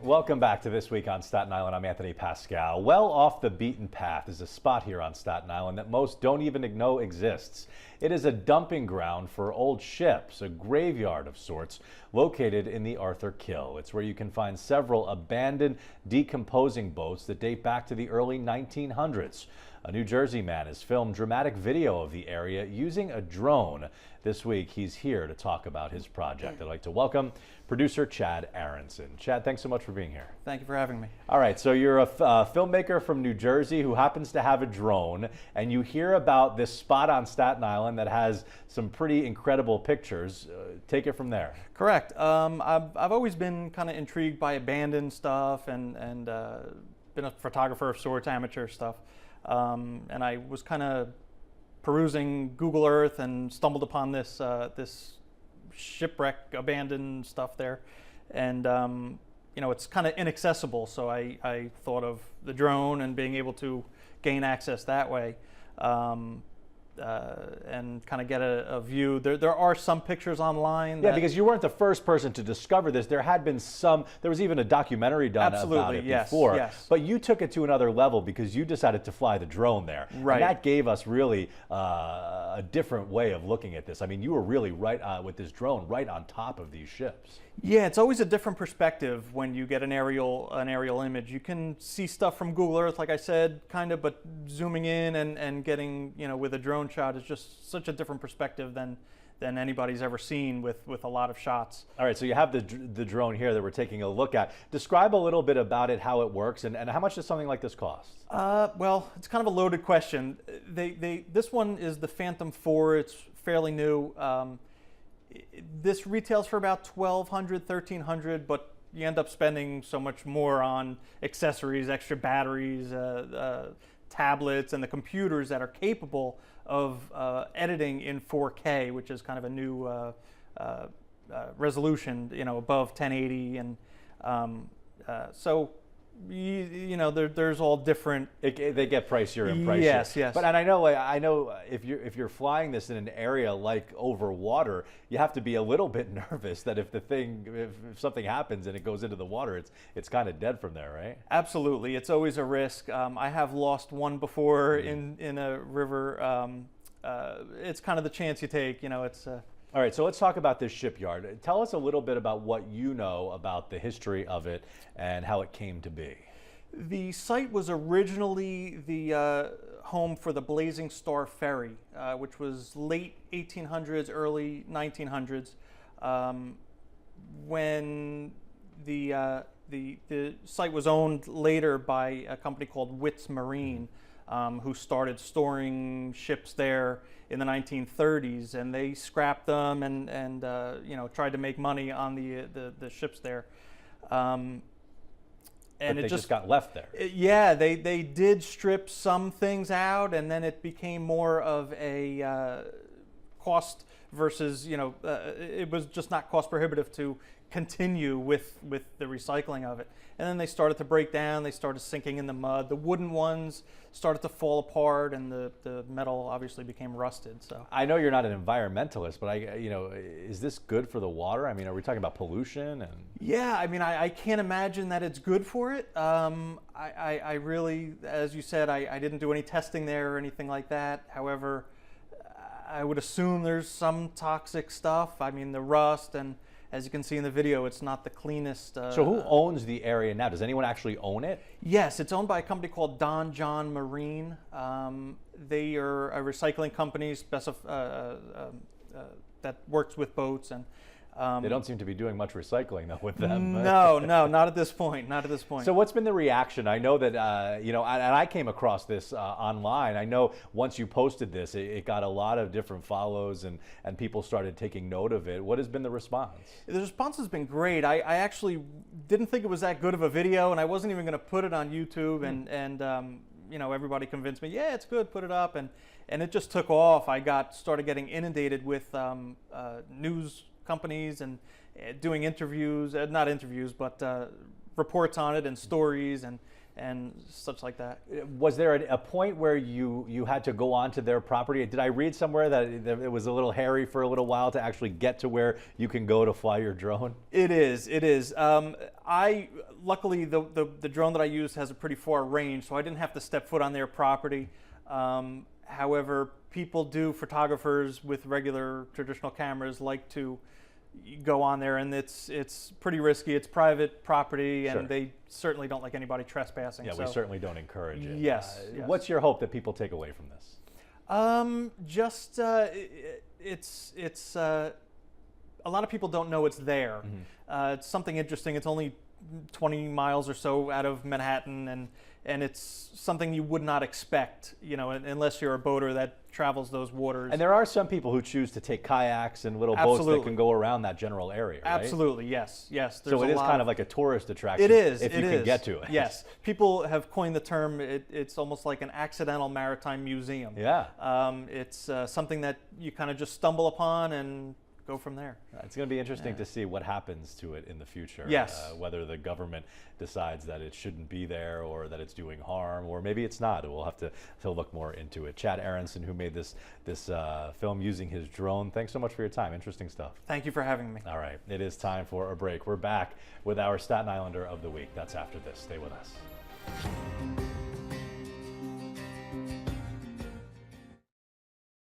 Welcome back to This Week on Staten Island. I'm Anthony Pascal. Well off the beaten path is a spot here on Staten Island that most don't even know exists. It is a dumping ground for old ships, a graveyard of sorts, located in the Arthur Kill. It's where you can find several abandoned, decomposing boats that date back to the early 1900s. A New Jersey man has filmed dramatic video of the area using a drone. This week, he's here to talk about his project. I'd like to welcome producer Chad Aaronson. Chad, thanks so much for being here. Thank you for having me. All right, so you're a filmmaker from New Jersey who happens to have a drone, and you hear about this spot on Staten Island that has some pretty incredible pictures. Take it from there. Correct. I've always been kind of intrigued by abandoned stuff and been a photographer of sorts, amateur stuff. And I was kind of perusing Google Earth and stumbled upon this this shipwreck, abandoned stuff there, and you know, it's kind of inaccessible. So I thought of the drone and being able to gain access that way, and kind of get a view. There are some pictures online. Yeah, because you weren't the first person to discover this. There had been some. There was even a documentary done about it before. Yes. But you took it to another level because you decided to fly the drone there. Right. And that gave us really a different way of looking at this. I mean, you were really right with this drone right on top of these ships. Yeah, it's always a different perspective when you get an aerial image. You can see stuff from Google Earth, like I said, kind of, but zooming in and getting, you know, with a drone shot is just such a different perspective than anybody's ever seen with a lot of shots. All right, so you have the drone here that we're taking a look at. Describe a little bit about it, how it works, and how much does something like this cost? Well, it's kind of a loaded question. This one is the Phantom 4. It's fairly new. This retails for about $1,200, $1,300, but you end up spending so much more on accessories, extra batteries, tablets, and the computers that are capable of editing in 4K, which is kind of a new resolution, you know, above 1080, and so you know, there's all different. They get pricier and pricier. Yes, yes. But and I know if you're flying this in an area like over water, you have to be a little bit nervous that if something happens and it goes into the water, it's kind of dead from there, right? Absolutely, it's always a risk. I have lost one before in a river. It's kind of the chance you take, you know. It's. All right, so let's talk about this shipyard. Tell us a little bit about what you know about the history of it and how it came to be. The site was originally the home for the Blazing Star Ferry, which was late 1800s, early 1900s, when the site was owned later by a company called Witt's Marine, who started storing ships there in the 1930s, and they scrapped them and you know, tried to make money on the ships there. And they just got left there. Yeah, they did strip some things out, and then it became more of a cost versus, you know, it was just not cost prohibitive to continue with the recycling of it. And then they started to break down, they started sinking in the mud. The wooden ones started to fall apart, and the metal obviously became rusted. So I know you're not an environmentalist, but you know, is this good for the water? I mean, are we talking about pollution? And yeah, I mean, I can't imagine that it's good for it. I really, as you said, I didn't do any testing there or anything like that. However, I would assume there's some toxic stuff. I mean, the rust, and as you can see in the video, it's not the cleanest. So who owns the area now? Does anyone actually own it? Yes, it's owned by a company called Don John Marine. They are a recycling company that works with boats, and they don't seem to be doing much recycling though with them. No, not at this point. Not at this point. So what's been the reaction? I know that you know, and I came across this online. I know once you posted this, it got a lot of different follows, and people started taking note of it. What has been the response? The response has been great. I actually didn't think it was that good of a video, and I wasn't even going to put it on YouTube. And you know, everybody convinced me, yeah, it's good, put it up, and it just took off. I started getting inundated with news companies and doing interviews, not interviews, but reports on it and stories and such like that. Was there a point where you had to go onto their property? Did I read somewhere that it was a little hairy for a little while to actually get to where you can go to fly your drone? It is. I luckily, the drone that I used has a pretty far range, so I didn't have to step foot on their property. However, photographers with regular traditional cameras like to go on there, and it's pretty risky. It's private property, and Sure. they certainly don't like anybody trespassing. Yeah, so. we certainly don't encourage it. Yes, yes. What's your hope that people take away from this? It's a lot of people don't know it's there. It's something interesting. It's only 20 miles or so out of Manhattan, and it's something you would not expect, unless you're a boater that travels those waters. And there are some people who choose to take kayaks and little boats that can go around that general area, right? Absolutely, yes. So it is kind of like a tourist attraction. It is. If you can get to it. Yes. People have coined the term, it's almost like an accidental maritime museum. Yeah. It's something that you kind of just stumble upon and go from there. It's going to be interesting to see what happens to it in the future. Yes. Whether the government decides that it shouldn't be there, or that it's doing harm, or maybe it's not. We'll have to look more into it. Chad Aaronson, who made this film using his drone. Thanks so much for your time. Interesting stuff. Thank you for having me. All right. It is time for a break. We're back with our Staten Islander of the Week. That's after this. Stay with us.